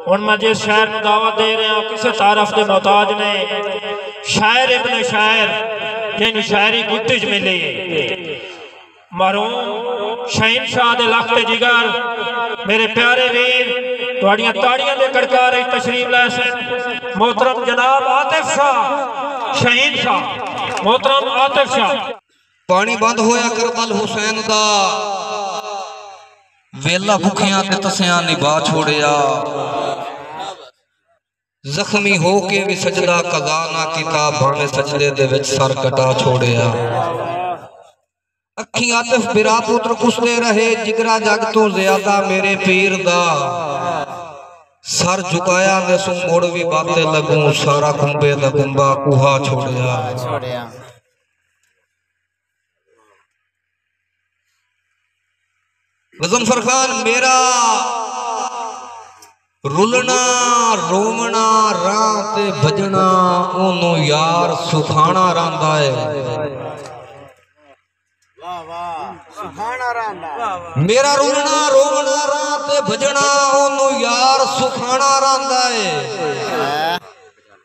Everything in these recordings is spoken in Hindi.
हुण मैं जिस शायर को दावत दे रहा किसी तारफ के मोहताज ने शायर इब्न शायर जिन शायरी गुत्ती च मिली मरहूम शहीन शाह दे लखते जिगर मेरे प्यारे वीर तुहाड़ियां ताड़ियां दे कड़कारे तशरीफ लै सन मोहतरम जनाब आतिफ शाह शहीन शाह मोहतरम आतिफ शाह। पानी बंद होया करबल हुसैन दा वेला भुखियां ते तसियां निभा छोड़िया जख्मी हो के भी सजदा कज़ा ना किता भावे सजदे दे विच सर कटा छोड़िया अखी आतिफ बिरा पुत्र कुसदे रहे जिगरा जग तो ज्यादा मेरे पीर दा सर झुकाया ने सु मोड़ भी बातें लगूं सारा कुंबे दा कुंबा कुहा छोड़िया। गज़नफ़र खान मेरा रुलना रोमना रात भजना ओनू यार सुखाना रंदा है मेरा रुलना रोमना रात भजना ओनू यार सुखाना रंदा है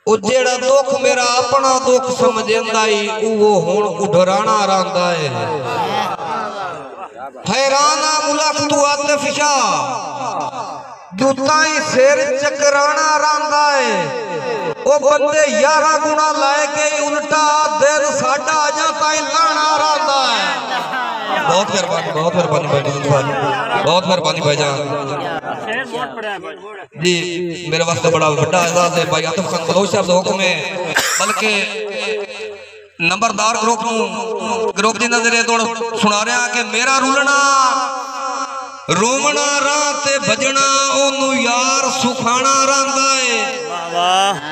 ओ जेड़ा दुख मेरा अपना दुख समझेंदा ही वो हुण उडराना रंदा है हैराना मुलक तू आतिफ शाह जुताई सिर चकराना रंदा है ओ बंदे 11 गुना लाके उल्टा दिन साडा अजा ताई लाना रंदा है। बहुत मेहरबानी बहुत मेहरबानी भाईजान जी मेरे वास्ते बड़ा बड़ा एजाज है भाई आतिफ खान बलोच साहब दा हुक्म है बल्कि नंबरदार ग्रुप की नजरे तो सुना रहा कि मेरा रुलना रोमना रात भजना ओनू यार सुखाना रंदा है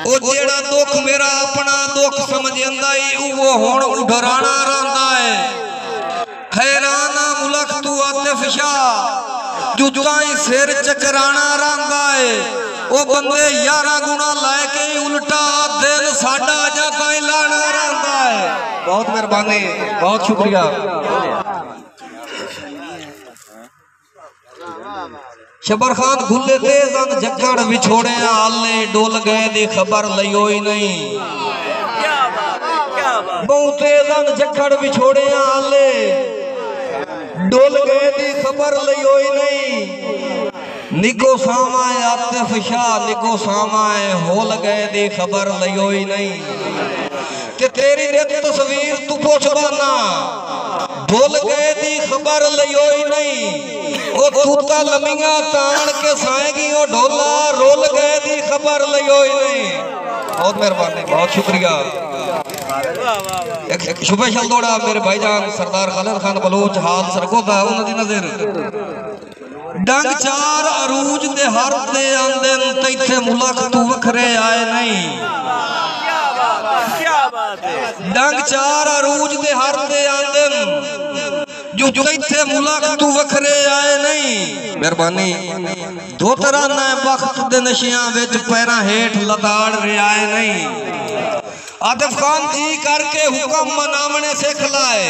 ओ जेड़ा दुख मेरा अपना दुख समझेंदा ही वो हुण उडराना रंदा है हैराना मुलक तू आतिफ शाह जुताई सिर चकराना रंदा है ओ बंदे 11 गुना लाके उल्टा दिल साडा जा ताई लाना रंदा है। बहुत मेहरबानी बहुत शुक्रिया। शबर खान गुल्ले तेजन जगड़ विछोड़े आले डोल गए दी खबर लियो ही नहीं बहुत तेजन जगड़ विछोड़े आले डोल गए दी खबर लियो ही नहीं निको सामाए आतिफ शाह निको सामाए होल गए दी खबर लियो ही नहीं ते तेरी रेत तस्वीर तू पोछ बाना भूल गए दी खबर लियो ही नहीं ओ तूता लमिया तान के साएगी ओ ढोला रोल गए दी खबर लियो ही नहीं। बहुत मेहरबानी बहुत शुक्रिया। एक स्पेशल दौड़ा मेरे भाईजान सरदार खालिद खान बलोच हाल सरगोदा उन्हां दी नजर डंग चार अरूज दे हर दे आंदे तैथे मुलक तू वखरे आए नहीं डंग चार अरूज दे हर दे आंदे जो तैथे मुलक तू वखरे आए नहीं। मेहरबानी धोतरा ने वक्त दे नशियां विच पैरां हेठ लताड़ रे आए नहीं आतिफ खान जी करके हुक्म मनावने सिख लाए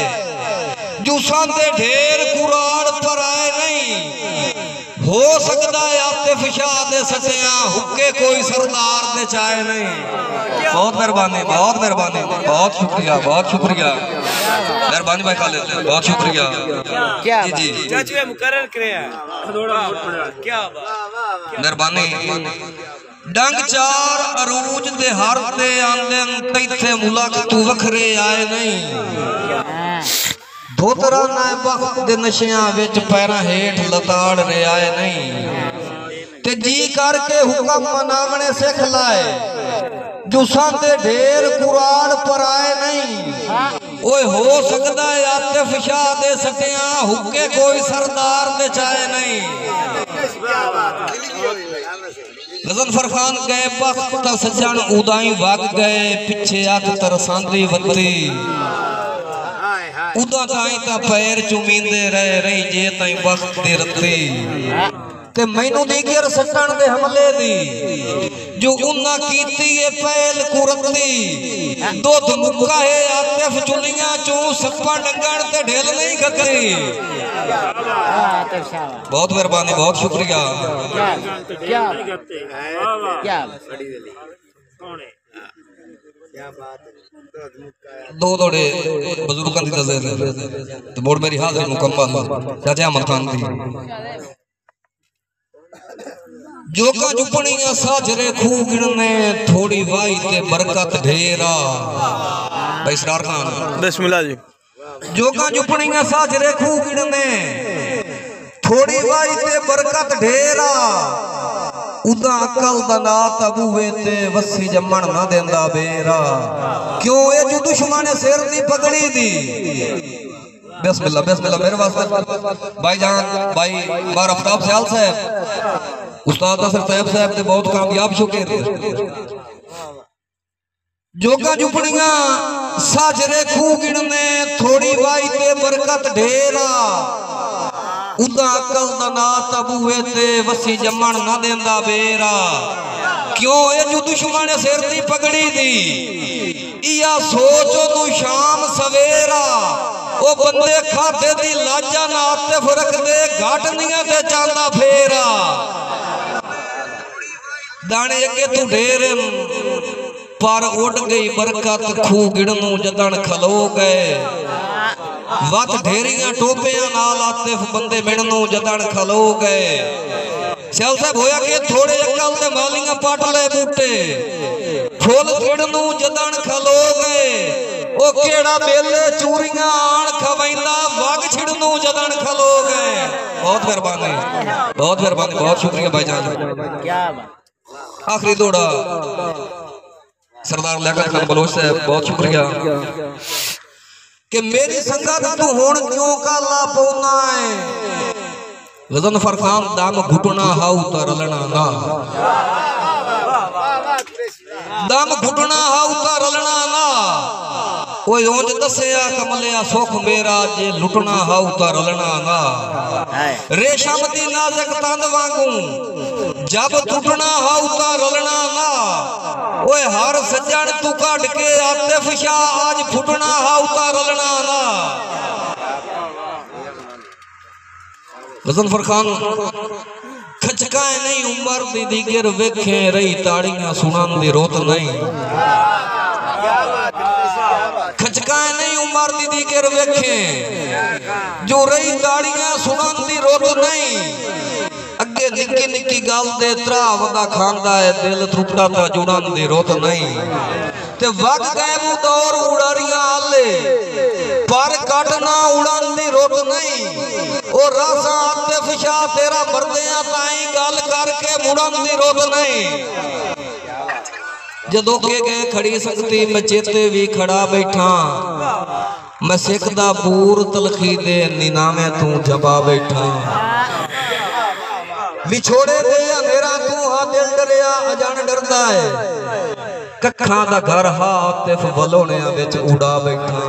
जूसां दे ढेर कुराड़ पर आए नहीं हो सकता है आतिफ शाह दे सटिया हुक्के कोई सरदार दे चाहे नहीं। बहुत मेहरबानी बहुत शुक्रिया मेहरबानी भाई खालिद बहुत शुक्रिया क्या जी चाचू मुकर्रर करे क्या मेहरबानी डंग चार अरूज दे हर दे आंदे तैथे मुलक तू वखरे आए नहीं धोतरा ना वक्त दे नशियां विच पैरां हेठ लताड़ रे आए नहीं ते जी करके हुक्म मनावने सिख लाए जुसां दे ढेर कुराड़ पर आए नहीं ओए हो सकदा है आतिफ शाह दे सटिया हुक्के कोई सरदार दे चाहे नहीं। गज़नफ़र खान गए वक्त सजन उदाई वग गए पिछे अख तरसांदी वती उदा ताई ता पैर चुमींदे रह रही जे ताई वक्त दे रती ते मैनू दीगर सट्टन दे हमले दी जो उन्ना कीती है पहल कुरती दुध मुक्का है आतिफ चुलियां चू सप्पा डंगण ते ढेल नहीं खतरी। बहुत मेहरबानी, बहुत शुक्रिया। दो दौड़े बुजुर्गों की तज़ीर तो बोर्ड मेरी हाजिर मुकम्मल चाचा अहमद खान दी जोका चुपणियां साजरे खूह गिणने थोड़ी वाई ते बरकत ढेरा। भाई इसरार खान बिस्मिल्लाह जी। जोका चुपणियां साजरे खूह गिणने थोड़ी वाई ते बरकत ढेरा। उदा अकल दा नात अबूवे ते वसी जम्मण ना देंदा बेरा। क्यों ये जो दुश्मन सिर दी पगड़ी दी। बिस्मिल्लाह बिस्मिल्लाह मेरे वास्ते भाईजान भाई बार आफ्ताब सयाल साहब उस्ताद असर साहब साहब ने बहुत कामयाब शुक्र। जोगा जुपड़ियां साजरे खूह गिणने थोड़ी वाई ते बरकत ढेरा। उदा अकल दा नात अबूवे ते वसी जम्मण ना देंदा बेरा। क्यों ये जो दुश्मन सिर दी पगड़ी दी इया सोच तू शाम सवेरा। ओ बंदे खाते दी लाजा ना आतिफ रख दे घाटनियां ते चांदा फेरा। दाने अगे तू ढेर पर उड़ गई बरकत खूह गिणनू जदन खलो गए। वत ढेरियां टोपियां नाल आतिफ बंदे मिणनू जदन खलो गए। सैल साहब होया कि थोड़े अकल ते मालियां पट ले बूटे फुल गिणनू जदन खलो गए। ओ केड़ा बेले चूरियां आण खवैंदा वग छिड़नू जदन खलो गए। बहुत मेहरबानी, बहुत मेहरबानी, बहुत शुक्रिया भाईजान। क्या आखिरी दौड़ा सरदार लियाकत खान बलोच साहब बहुत शुक्रिया कि मेरी संगत तू हुण क्यों काला पौना है। गजन फरखान दाम घुटना हाउ तो रलना ना। दम घुटना हाउ तो रलना ना। कोई ओंज दसिया कमलिया सुख मेरा जे लुटना हाउ तो रलना ना। रेशम दी नाज़ुक तंद वांगू जब टूटना हाउ तो रलना ना। ओए हर सज्जन तू कट के आतिफ शाह आज फुटना हाउ तो रलना ना। गजन फरखान खचकाए नहीं उमर दी दीगर वेखे रही ताड़ियां सुनन दी रोत नहीं। खचकाए नहीं उमर दी दीगर वेखे जो रही ताड़ियां सुनन दी रोत नहीं। अगे निक्की निक्की गल दे त्राव दा खांदा है दिल त्रुटदा ता जुड़न दी रोत नहीं। ते वग गए मु दौर उड़ारियां आले पर कटना उड़न दी रोत नहीं। ओ रासा आतिफ शाह तेरा मरदियां ताई गल करके मुड़न दी रोत नहीं। जदों के गए खड़ी संगती मैं चेते भी खड़ा बैठा। मैं सिख दा बूर तलखी दे नीनामे तू जबा बैठा। विछोड़े दे अंधेरा तू हा दिल डरिया अजान डरदा है। कखा दा घर हा आतिफ वलोणिया विच उड़ा बैठा।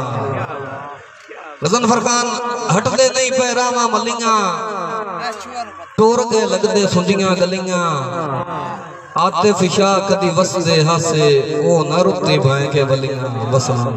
गजन फरखान हटदे नहीं पैरावा मलियां टोर के लगदे सुंदियां गलियां। आतिफ शाह कदी वसदे हासे ओ न रुकती भाए के वलियां। वसलाम।